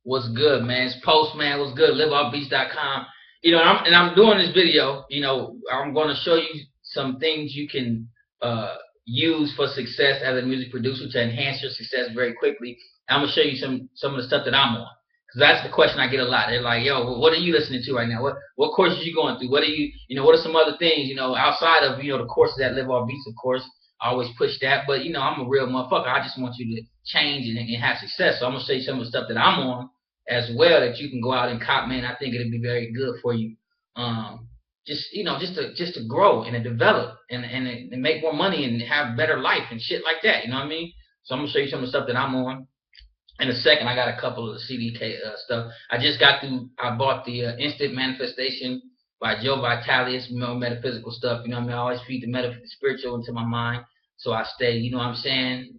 What's good, man? It's Post, man. What's good? LiveOffBeats.com. I'm doing this video. I'm going to show you some things you can use for success as a music producer to enhance your success very quickly. I'm going to show you some of the stuff that I'm on. Because that's the question I get a lot. They're like, yo, what are you listening to right now? What courses are you going through? What are what are some other things, outside of, the courses that Live Off Beats, of course. I always push that, but I'm a real motherfucker. I just want you to change and have success. So I'm gonna show you some of the stuff that I'm on as well that you can go out and cop, man. I think it'll be very good for you. Just to grow and to develop and make more money and have better life and shit like that. You know what I mean? So I'm gonna show you some of the stuff that I'm on. In a second, I got a couple of CDK stuff. I bought the Instant Manifestation by Joe Vitalius, metaphysical stuff. I always feed the spiritual into my mind. So I stay,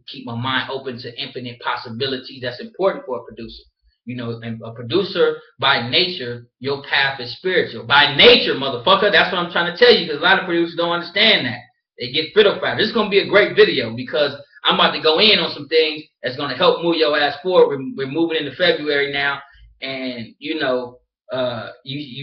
keep my mind open to infinite possibilities. That's important for a producer. And a producer, by nature, your path is spiritual. By nature, motherfucker, that's what I'm trying to tell you, because a lot of producers don't understand that. They get fiddle-faddle. This is going to be a great video, because I'm about to go in on some things that's going to help move your ass forward. We're moving into February now, and, you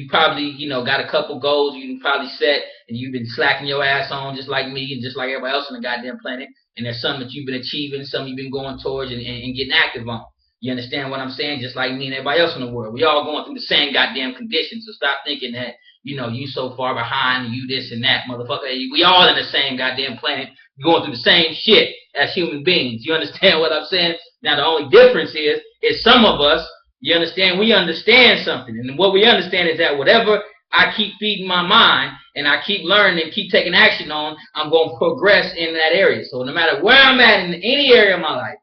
probably, got a couple goals you can probably set, and you've been slacking your ass on just like me and just like everybody else on the goddamn planet. And there's something that you've been achieving, something you've been going towards and getting active on. You understand what I'm saying? Just like me and everybody else in the world. We all going through the same goddamn conditions. So stop thinking that, you so far behind and you this and that, motherfucker. We all in the same goddamn planet, going through the same shit as human beings. You understand what I'm saying? Now, the only difference is some of us, you understand, we understand something. And what we understand is that whatever I keep feeding my mind and I keep learning and keep taking action on, I'm going to progress in that area. So no matter where I'm at in any area of my life,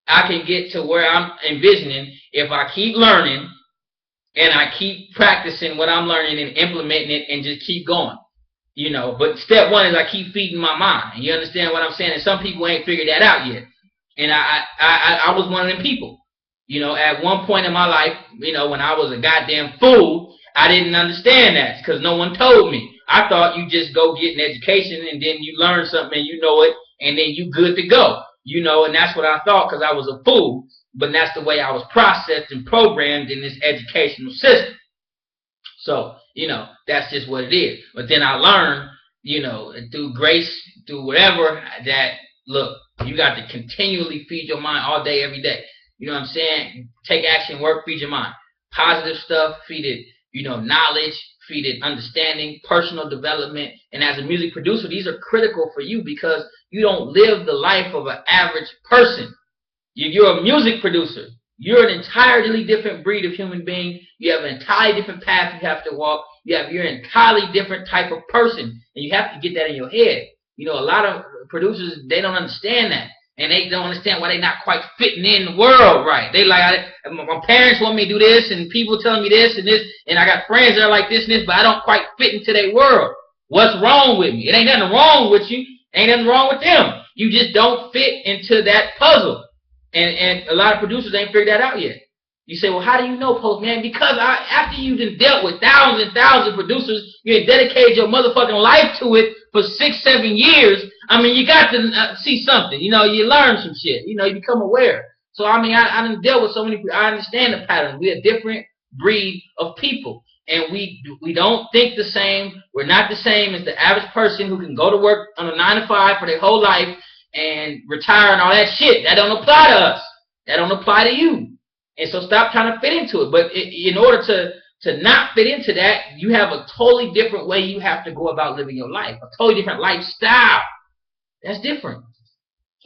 I can get to where I'm envisioning if I keep learning and I keep practicing what I'm learning and implementing it and just keep going. But step one is I keep feeding my mind. You understand what I'm saying? And some people ain't figured that out yet. And I was one of them people. At one point in my life, when I was a goddamn fool, I didn't understand that because no one told me. I thought you just go get an education and then you learn something and you know it and then you good to go. And that's what I thought because I was a fool. But that's the way I was processed and programmed in this educational system. So, that's just what it is. But then I learned, through grace, through whatever, that, look, you got to continually feed your mind all day, every day. You know what I'm saying? Take action, work, feed your mind. Positive stuff, feed it, knowledge, feed it understanding, personal development. And as a music producer, these are critical for you because you don't live the life of an average person. You're a music producer. You're an entirely different breed of human being. You have an entirely different path you have to walk. You're an entirely different type of person. And you have to get that in your head. A lot of producers, they don't understand that. And they don't understand why they're not quite fitting in the world right. They like, my parents want me to do this, and people telling me this and this, and I got friends that are like this and this, but I don't quite fit into their world. What's wrong with me? It ain't nothing wrong with you. Ain't nothing wrong with them. You just don't fit into that puzzle. And a lot of producers ain't figured that out yet. You say, well, how do you know, Post, man? Because after you've dealt with thousands and thousands of producers, you had dedicated your motherfucking life to it for 6-7 years. You got to see something. You learn some shit. You become aware. So, I done dealt with so many people. I understand the patterns. We're a different breed of people. And we don't think the same. We're not the same as the average person who can go to work on a 9-to-5 for their whole life and retire and all that shit. That don't apply to us. That don't apply to you. And so stop trying to fit into it. But in order to not fit into that, you have a totally different way you have to go about living your life. A totally different lifestyle. That's different.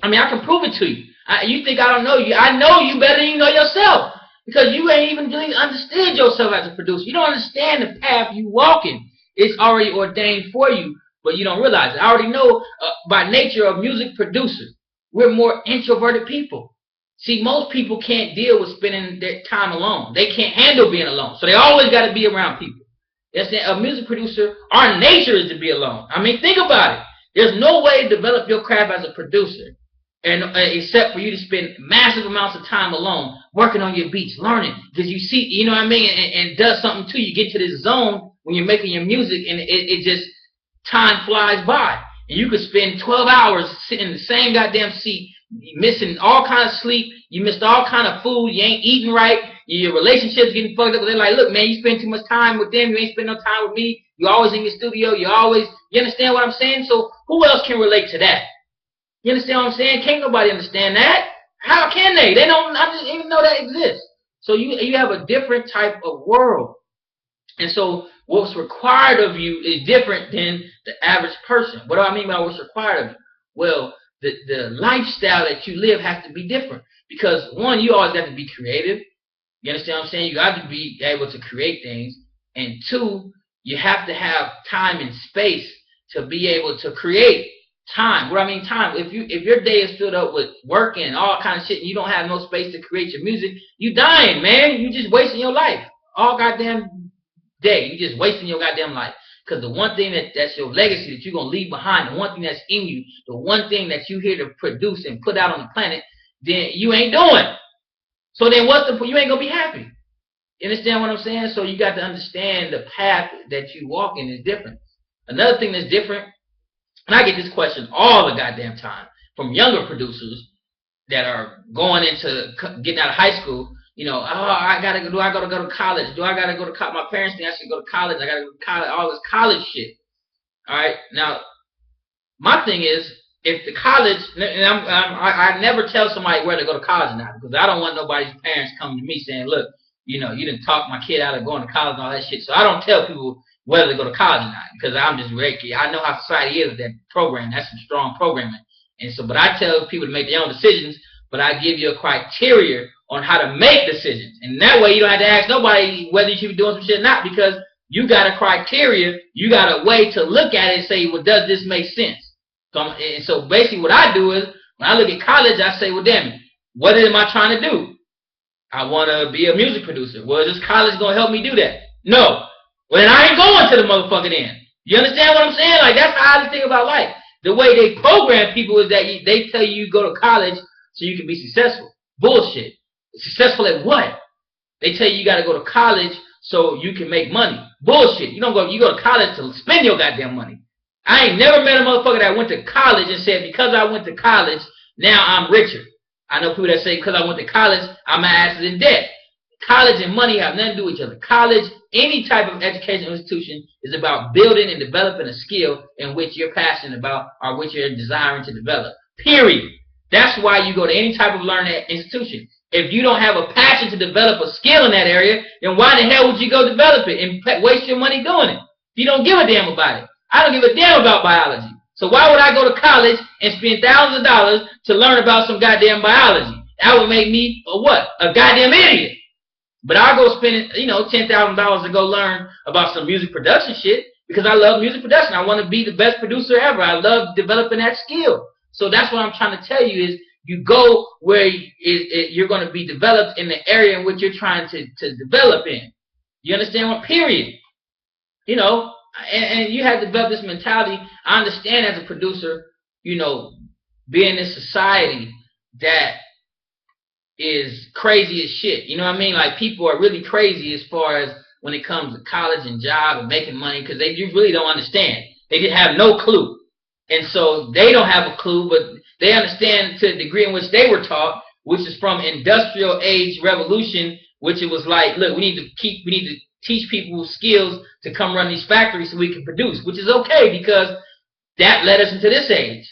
I can prove it to you. You think I don't know you. I know you better than you know yourself. Because you ain't even really understood yourself as a producer. You don't understand the path you walk in. It's already ordained for you, but you don't realize it. I already know by nature of music producers, we're more introverted people. See, most people can't deal with spending their time alone. They can't handle being alone. So they always got to be around people. That's a music producer, our nature is to be alone. Think about it. There's no way to develop your craft as a producer and except for you to spend massive amounts of time alone working on your beats, learning. Because you see, and it does something to you. You get to this zone when you're making your music and it just, time flies by. And you could spend 12 hours sitting in the same goddamn seat, missing all kind of sleep. You missed all kind of food. You ain't eating right. Your relationships getting fucked up. They're like, look, man, you spend too much time with them. You ain't spend no time with me. You always in your studio. You understand what I'm saying? So who else can relate to that? You understand what I'm saying? Can't nobody understand that. How can they? They don't even know that exists. So you have a different type of world. And so what's required of you is different than the average person. What do I mean by what's required of you? Well, the lifestyle that you live has to be different. Because one, you always got to be creative. You understand what I'm saying? You got to be able to create things. And two, you have to have time and space to be able to create time. What I mean time, if your day is filled up with work and all kind of shit and you don't have no space to create your music, you dying, man. You just wasting your life. All goddamn day. You just wasting your goddamn life. Because the one thing that's your legacy that you're going to leave behind, the one thing that's in you, the one thing that you here to produce and put out on the planet, then you ain't doing. So then what's the point? You ain't going to be happy. You understand what I'm saying? So you got to understand the path that you walk in is different. Another thing that's different, and I get this question all the goddamn time from younger producers that are going into getting out of high school. You know, I gotta go to college? Do I gotta go to college? My parents think I should go to college. I gotta go to college. All this college shit. All right. Now, my thing is, if the college, and I never tell somebody where to go to college now, because I don't want nobody's parents coming to me saying, look, you know, you didn't talk my kid out of going to college and all that shit. So I don't tell people whether to go to college or not, because I'm just ready. I know how society is with that program. That's some strong programming. And so, but I tell people to make their own decisions, but I give you a criteria on how to make decisions. And that way you don't have to ask nobody whether you should be doing some shit or not, because you got a criteria, you got a way to look at it and say, well, does this make sense? So basically what I do is, when I look at college, I say, well, damn it, what am I trying to do? I want to be a music producer. Well, is this college going to help me do that? No. Well, then I ain't going to the motherfucking end. You understand what I'm saying? Like, that's how I think about life. The way they program people is that they tell you go to college so you can be successful. Bullshit. Successful at what? They tell you got to go to college so you can make money. Bullshit. You go to college to spend your goddamn money. I ain't never met a motherfucker that went to college and said, because I went to college, now I'm richer. I know people that say, because I went to college, my ass is in debt. College and money have nothing to do with each other. College, any type of educational institution, is about building and developing a skill in which you're passionate about or which you're desiring to develop. Period. That's why you go to any type of learning institution. If you don't have a passion to develop a skill in that area, then why the hell would you go develop it and waste your money doing it? If you don't give a damn about it. I don't give a damn about biology. So why would I go to college and spend thousands of dollars to learn about some goddamn biology? That would make me a goddamn idiot. But I'll go spend, $10,000 to go learn about some music production shit because I love music production. I want to be the best producer ever. I love developing that skill. So that's what I'm trying to tell you is you go where you're going to be developed in the area in which you're trying to develop in. You understand what? Period. And you have to develop this mentality. I understand as a producer, being in this society that is crazy as shit. You know what I mean? Like, people are really crazy as far as when it comes to college and job and making money, because they just really don't understand. They just have no clue. And so they don't have a clue, but they understand to the degree in which they were taught, which is from industrial age revolution, which it was like, look, we need to teach people skills to come run these factories so we can produce, which is okay because that led us into this age.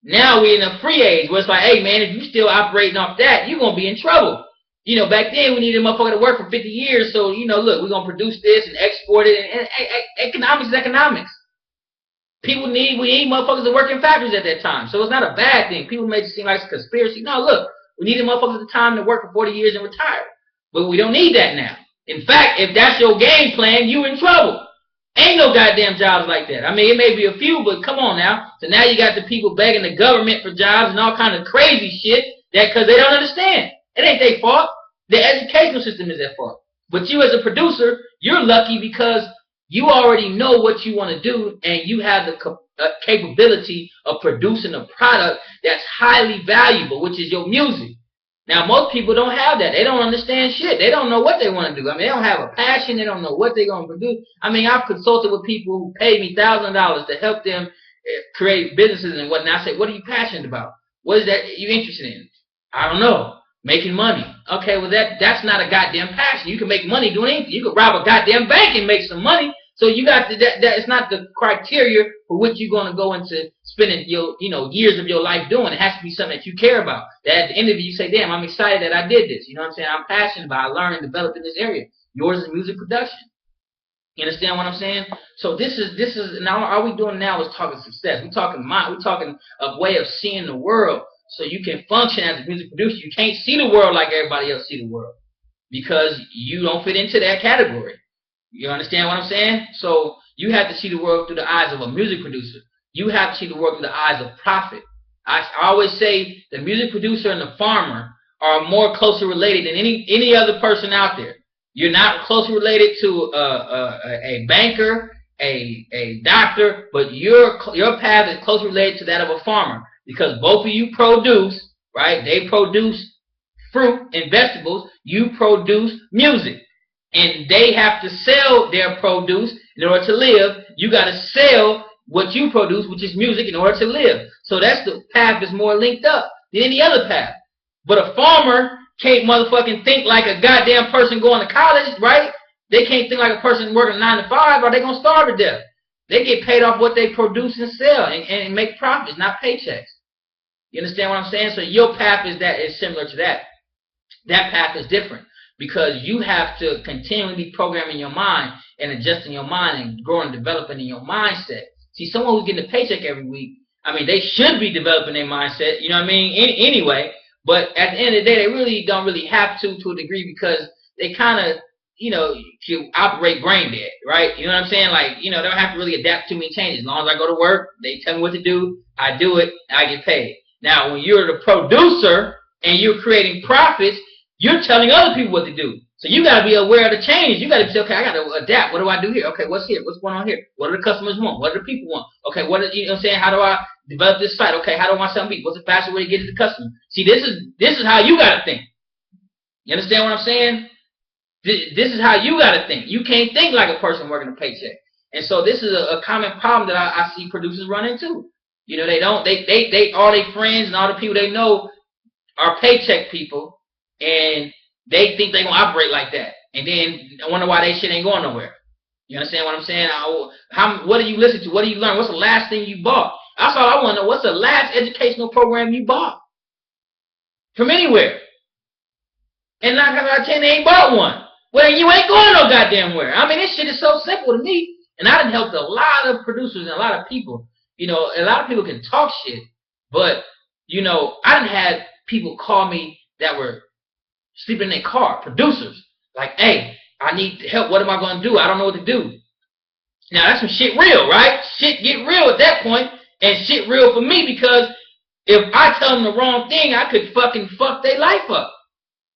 Now we're in a free age where it's like, hey man, if you still operating off that, you're going to be in trouble. Back then we needed a motherfucker to work for 50 years, so, look, we're going to produce this and export it, and economics is economics. We need motherfuckers to work in factories at that time, so it's not a bad thing. People make it seem like it's a conspiracy. No, look, we needed motherfuckers at the time to work for 40 years and retire, but we don't need that now. In fact, if that's your game plan, you in trouble. Ain't no goddamn jobs like that. I mean, it may be a few, but come on now. So now you got the people begging the government for jobs and all kind of crazy shit because they don't understand. It ain't their fault. The educational system is their fault. But you as a producer, you're lucky because you already know what you want to do and you have the capability of producing a product that's highly valuable, which is your music. Now, most people don't have that. They don't understand shit. They don't know what they want to do. I mean, they don't have a passion. They don't know what they're going to produce. I mean, I've consulted with people who pay me $1,000 to help them create businesses and whatnot. I say, what are you passionate about? What is that you're interested in? I don't know. Making money. Okay, well that's not a goddamn passion. You can make money doing anything. You can rob a goddamn bank and make some money. So you got to, that it's not the criteria for which you're going to go into spending your years of your life doing. It has to be something that you care about. That at the end of it you say, damn, I'm excited that I did this. You know what I'm saying? I'm passionate about learning and developing this area. Yours is music production. You understand what I'm saying? So this is now all we doing now is talking success. We're talking a way of seeing the world so you can function as a music producer. You can't see the world like everybody else see the world because you don't fit into that category. You understand what I'm saying? So you have to see the world through the eyes of a music producer. You have to see the world through the eyes of profit. I always say the music producer and the farmer are more closely related than any other person out there. You're not closely related to a banker, a doctor, but your path is closely related to that of a farmer because both of you produce, right? They produce fruit and vegetables. You produce music. And they have to sell their produce in order to live. You got to sell what you produce, which is music, in order to live. So that's the path that's more linked up than any other path. But a farmer can't motherfucking think like a goddamn person going to college, right? They can't think like a person working 9 to 5 or they're going to starve to death. They get paid off what they produce and sell and make profits, not paychecks. You understand what I'm saying? So your path is similar to that. That path is different. Because you have to continually be programming your mind and adjusting your mind and growing and developing in your mindset. See, someone who's getting a paycheck every week, I mean, they should be developing their mindset, you know what I mean, anyway. But at the end of the day, they really don't have to a degree because they kind of, can operate brain dead, right? You know what I'm saying? Like, they don't have to really adapt to too many changes. As long as I go to work, they tell me what to do, I do it, I get paid. Now, when you're the producer and you're creating profits, you're telling other people what to do. So you got to be aware of the change. You got to say, okay, I got to adapt. What do I do here? Okay, what's here? What's going on here? What do the customers want? What do the people want? Okay, you know what I'm saying? How do I develop this site? Okay, how do I sell meat? What's the fastest way to get to the customer? See, this is how you got to think. You understand what I'm saying? This is how you got to think. You can't think like a person working a paycheck. And so this is a common problem that I see producers run into. They all their friends and all the people they know are paycheck people. And they think they're going to operate like that. And then I wonder why they shit ain't going nowhere. You understand what I'm saying? What do you listen to? What do you learn? What's the last thing you bought? That's all I want to know. What's the last educational program you bought? From anywhere. And 9 times out of 10, they ain't bought one. Well, you ain't going no goddamn where. I mean, this shit is so simple to me. And I done helped a lot of producers and a lot of people. A lot of people can talk shit. But, I done had people call me that were sleeping in their car, producers, like, hey, I need help. What am I going to do? I don't know what to do. Now, that's some shit real, right? Shit get real at that point, and shit real for me because if I tell them the wrong thing, I could fucking fuck their life up.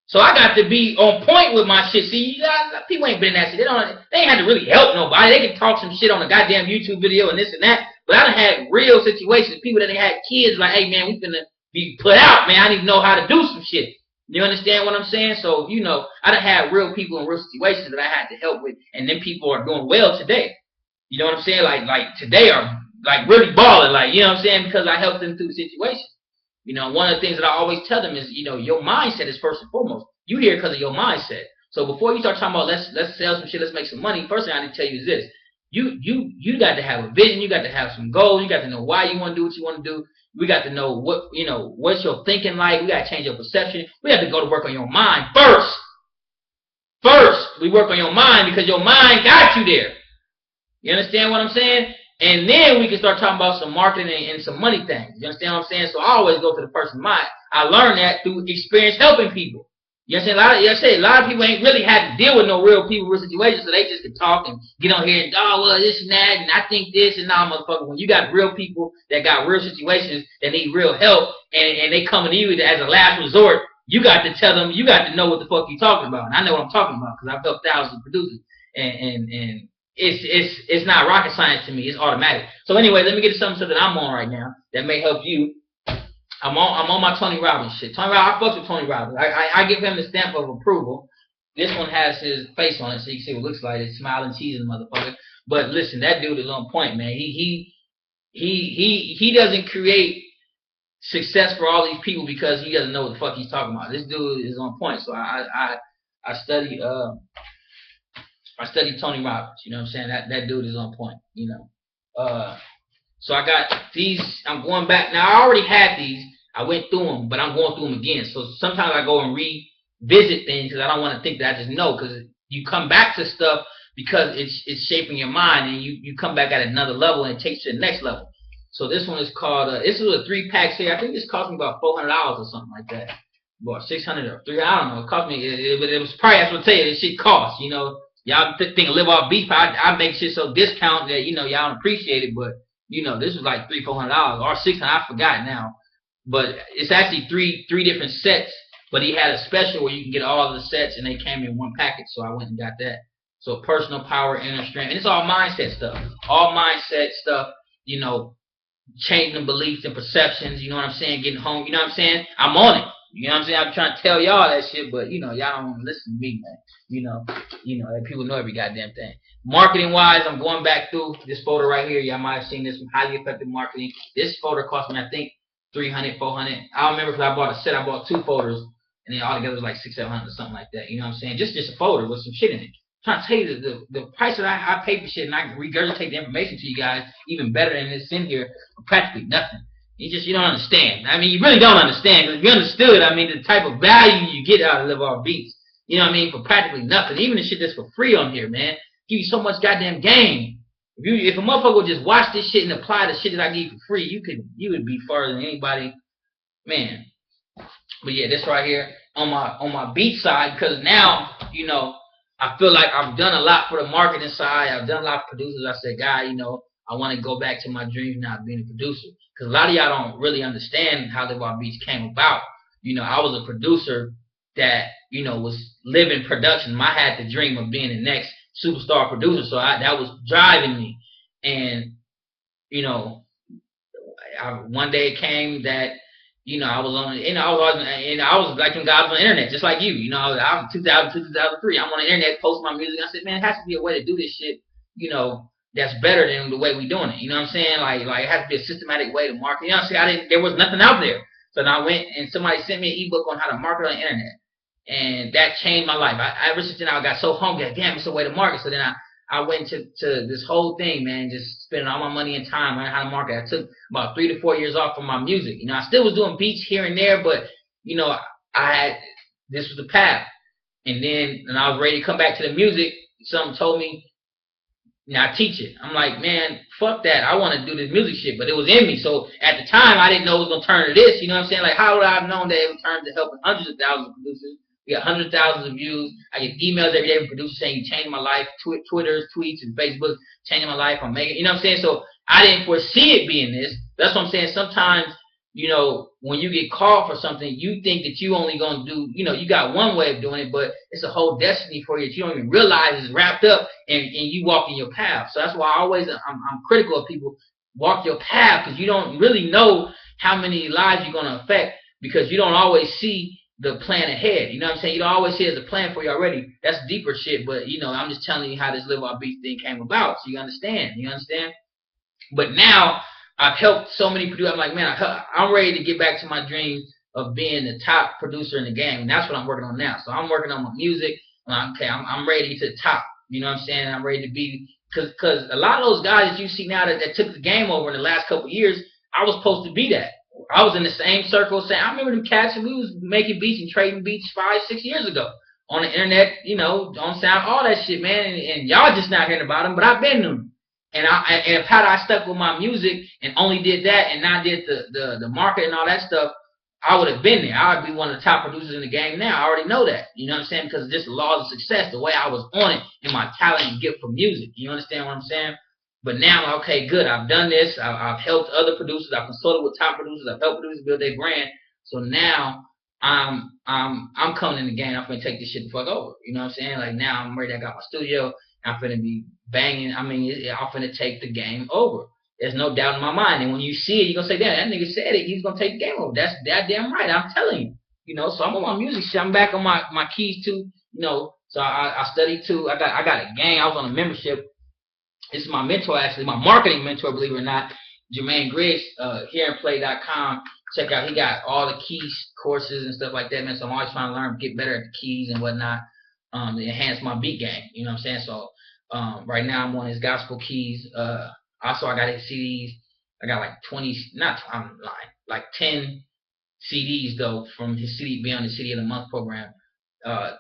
So I got to be on point with my shit. See, people ain't been in that shit. They ain't had to really help nobody. They can talk some shit on a goddamn YouTube video and this and that, but I done had real situations, people that had kids like, hey, man, we finna be put out, man. I need to know how to do some shit. You understand what I'm saying? So, I done had real people in real situations that I had to help with, and then people are doing well today. You know what I'm saying? Like today are like really balling, like, you know what I'm saying? Because I helped them through the situation. One of the things that I always tell them is, your mindset is first and foremost. You here because of your mindset. So before you start talking about let's sell some shit, let's make some money, first thing I need to tell you is this. You got to have a vision, you got to have some goals, you got to know why you want to do what you want to do. We got to know what's your thinking like. We got to change your perception. We have to go to work on your mind first. First, we work on your mind because your mind got you there. You understand what I'm saying? And then we can start talking about some marketing and some money things. You understand what I'm saying? So I always go to the person's mind. I learned that through experience helping people. You understand? A lot of people ain't really had to deal with no real people, real situations, so they just can talk and get on here and, well, this and that, and I think this, and nah, motherfucker. When you got real people that got real situations that need real help, and they coming to you as a last resort, you got to tell them, you got to know what the fuck you talking about. And I know what I'm talking about because I've helped thousands of producers. And it's not rocket science to me. It's automatic. So anyway, let me get to something that I'm on right now that may help you. I'm on my Tony Robbins shit. I fuck with Tony Robbins. I give him the stamp of approval. This one has his face on it, so you can see what it looks like. It's smiling, cheesing, motherfucker. But listen, that dude is on point, man. He doesn't create success for all these people because he doesn't know what the fuck he's talking about. This dude is on point. So I studied I studied Tony Robbins. You know what I'm saying? That dude is on point. You know. So I got these. I'm going back now. I already had these. I went through them, but I'm going through them again. So sometimes I go and revisit things because I don't want to think that I just know. Because you come back to stuff because it's shaping your mind, and you come back at another level, and it takes you to the next level. So this one is called. This is a 3-pack here. I think this cost me about $400 or something like that, or 600 or 3. I don't know. It cost me. It was probably. That's what I tell you. This shit costs. You know, y'all think live off beef. I make shit so discount that you know y'all don't appreciate it, but you know this was like $300-400 or $600. I forgot now, but it's actually three different sets. But he had a special where you can get all of the sets, and they came in one package. So I went and got that. So personal power, inner strength, and it's all mindset stuff. All mindset stuff. You know. Changing beliefs and perceptions, you know what I'm saying? Getting home, you know what I'm saying? I'm on it. You know what I'm saying? I'm trying to tell y'all that shit, but you know, y'all don't want to listen to me, man. You know, people know every goddamn thing. Marketing wise, I'm going back through this photo right here. Y'all might have seen this from Highly Effective Marketing. This photo cost me, I think, $300, $400. I don't remember because I bought a set. I bought 2 photos, and then all together was like $600, $700 or something like that. You know what I'm saying? Just a photo with some shit in it. I'm trying to tell you the price that I pay for shit, and I regurgitate the information to you guys even better than this in here for practically nothing. You don't understand. I mean, you really don't understand, because if you understood, I mean, the type of value you get out of Live Off Beats, you know what I mean, for practically nothing. Even the shit that's for free on here, man, give you so much goddamn game. If a motherfucker would just watch this shit and apply the shit that I give you for free, you would be farther than anybody, man. But yeah, this right here on my beat side, because now, you know, I feel like I've done a lot for the marketing side. I've done a lot for producers. I said, God, you know, I want to go back to my dreams now of being a producer. Because a lot of y'all don't really understand how Live Off Beats came about. You know, I was a producer that, you know, was living production. I had the dream of being the next superstar producer. So that was driving me. And, you know, one day it came that, you know, I was like them guys on the internet, just like you. You know, I was 2002, 2003. I'm on the internet, posting my music. I said, man, it has to be a way to do this shit, you know, that's better than the way we doing it. You know what I'm saying? Like it has to be a systematic way to market. You know what I'm saying? There was nothing out there. So then I went and somebody sent me an ebook on how to market on the internet. And that changed my life. Ever since then, I got so hungry. Like, damn, it's a way to market. So then I went to this whole thing, man, just spending all my money and time learning how to market. I took about 3 to 4 years off from my music. You know, I still was doing beats here and there, but, you know, this was the path. And then when I was ready to come back to the music, something told me, now teach it. I'm like, man, fuck that. I want to do this music shit, but it was in me. So at the time, I didn't know it was going to turn to this. You know what I'm saying? Like, how would I have known that it would turn to helping hundreds of thousands of producers? We got hundreds of thousands of views. I get emails every day from producers saying you changed my life. Twitters, tweets, and Facebook changing my life. I'm making, you know what I'm saying? So I didn't foresee it being this. That's what I'm saying. Sometimes, you know, when you get called for something, you think that you only gonna do, you know, you got one way of doing it, but it's a whole destiny for you that you don't even realize is wrapped up, and you walk in your path. So that's why I'm critical of people. Walk your path, because you don't really know how many lives you're gonna affect, because you don't always see the plan ahead. You know what I'm saying? You don't always see there's a plan for you already. That's deeper shit, but you know, I'm just telling you how this Live Off Beats thing came about, so you understand. You understand? But now I've helped so many producers. I'm like, man, I'm ready to get back to my dreams of being the top producer in the game, and that's what I'm working on now. So I'm working on my music. Okay, I'm ready to get to the top. You know what I'm saying? I'm ready to be, because a lot of those guys that you see now that took the game over in the last couple of years, I was supposed to be that. I was in the same circle saying, I remember them cats, and we was making beats and trading beats 5, 6 years ago on the internet, you know, on sound, all that shit, man. And y'all just not hearing about them, but I've been them. And if had I stuck with my music and only did that and not did the market and all that stuff, I would have been there. I would be one of the top producers in the game now. I already know that. You know what I'm saying? Because of just the laws of success, the way I was on it, and my talent and gift for music. You understand what I'm saying? But now, okay, good. I've done this. I've helped other producers. I've consulted with top producers. I've helped producers build their brand. So now I'm coming in the game. I'm gonna take this shit the fuck over. You know what I'm saying? Like now I'm ready. I got my studio. I'm finna be banging. I mean, I'm finna take the game over. There's no doubt in my mind. And when you see it, you're gonna say, damn, that nigga said it. He's gonna take the game over. That's damn right. I'm telling you. You know, so I'm on my music shit. I'm back on my keys too. You know, so I studied too. I got a gang. I was on a membership. This is my mentor, actually, my marketing mentor, believe it or not, Jermaine Griggs, hearandplay.com, check out. He got all the keys courses and stuff like that, man. So I'm always trying to learn, get better at the keys and whatnot, to enhance my beat game. You know what I'm saying? So right now I'm on his gospel keys. Also I got his CDs. I got like 20, not I'm lying, like 10 CDs though from his CD being on the CD of the month program,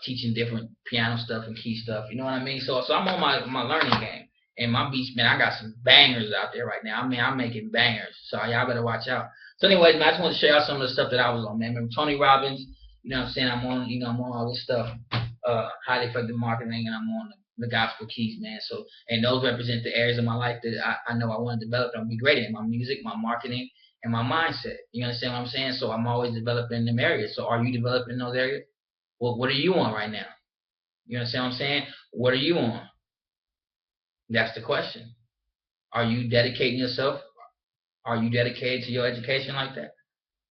teaching different piano stuff and key stuff. You know what I mean? So I'm on my learning game. And my beats, man, I got some bangers out there right now. I mean, I'm making bangers. So y'all better watch out. So anyways, man, I just want to show y'all some of the stuff that I was on, man. Remember Tony Robbins, you know what I'm saying? I'm on all this stuff, highly effective marketing, and I'm on the gospel keys, man. So, and those represent the areas of my life that I know I want to develop and be great in: my music, my marketing, and my mindset. You understand what I'm saying? So I'm always developing them areas. So are you developing those areas? Well, what are you on right now? You understand what I'm saying? What are you on? That's the question. Are you dedicating yourself? Are you dedicated to your education like that?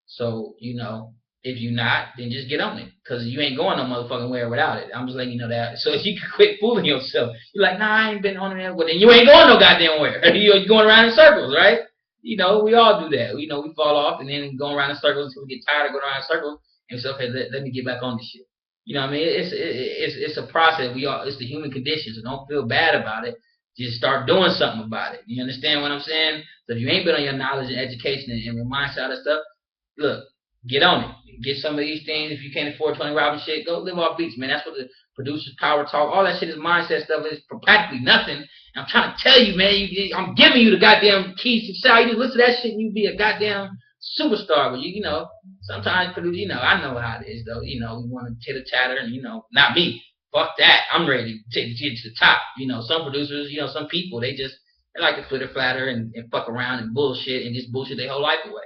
So, if you're not, then just get on it. Because you ain't going no motherfucking where without it. I'm just letting you know that. So if you can quit fooling yourself, you're like, nah, I ain't been on it. Well, then you ain't going no goddamn where. You're going around in circles, right? We all do that. We fall off and then go around in circles until we get tired of going around in circles. And say, okay, let me get back on this shit. You know what I mean? It's a process. It's the human condition. So don't feel bad about it. Just start doing something about it. You understand what I'm saying? So if you ain't been on your knowledge and education and your mindset of stuff, look, get on it. Get some of these things. If you can't afford Tony Robbins shit, go live off beats, man. That's what the producers power talk. All that shit is mindset stuff. It's practically nothing. And I'm trying to tell you, man. I'm giving you the goddamn keys to sell. You just listen to that shit and you be a goddamn superstar. But sometimes produce. I know how it is though. We want to titter tatter and not me. Fuck that. I'm ready to get to the top. Some producers, some people, they like to flitter flatter and fuck around and bullshit and just bullshit their whole life away.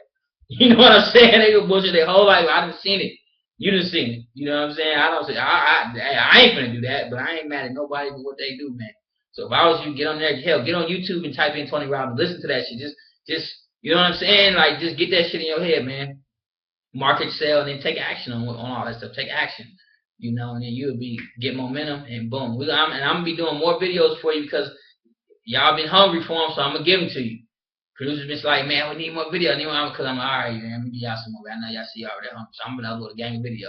You know what I'm saying? They go bullshit their whole life. I done seen it. You done seen it. You know what I'm saying? I ain't gonna do that, but I ain't mad at nobody for what they do, man. So if I was you, get on there, hell, get on YouTube and type in Tony Robbins. Listen to that shit. Just you know what I'm saying? Like, just get that shit in your head, man. Market, sell, and then take action on all that stuff. Take action. And then you'll get momentum and boom. I'm gonna be doing more videos for you because y'all been hungry for them, so I'm gonna give them to you. Producers been like, man, we need more video. Because I'm like, all right, man, let me give y'all some more. I know y'all see y'all already hungry, so I'm gonna upload a gang of video.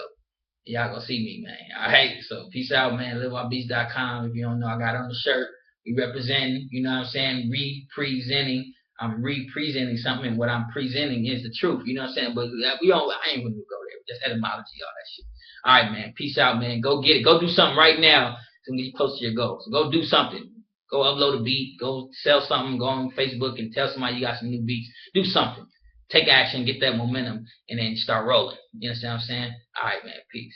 Y'all gonna see me, man. All right, so peace out, man. LiveOutBeats.com. If you don't know, I got on the shirt. We representing, you know what I'm saying? Representing. I'm representing something, and what I'm presenting is the truth. You know what I'm saying? But I ain't gonna go there. Just etymology, all that shit. All right, man. Peace out, man. Go get it. Go do something right now to get you close to your goals. So go do something. Go upload a beat. Go sell something. Go on Facebook and tell somebody you got some new beats. Do something. Take action. Get that momentum, and then start rolling. You understand what I'm saying? All right, man. Peace.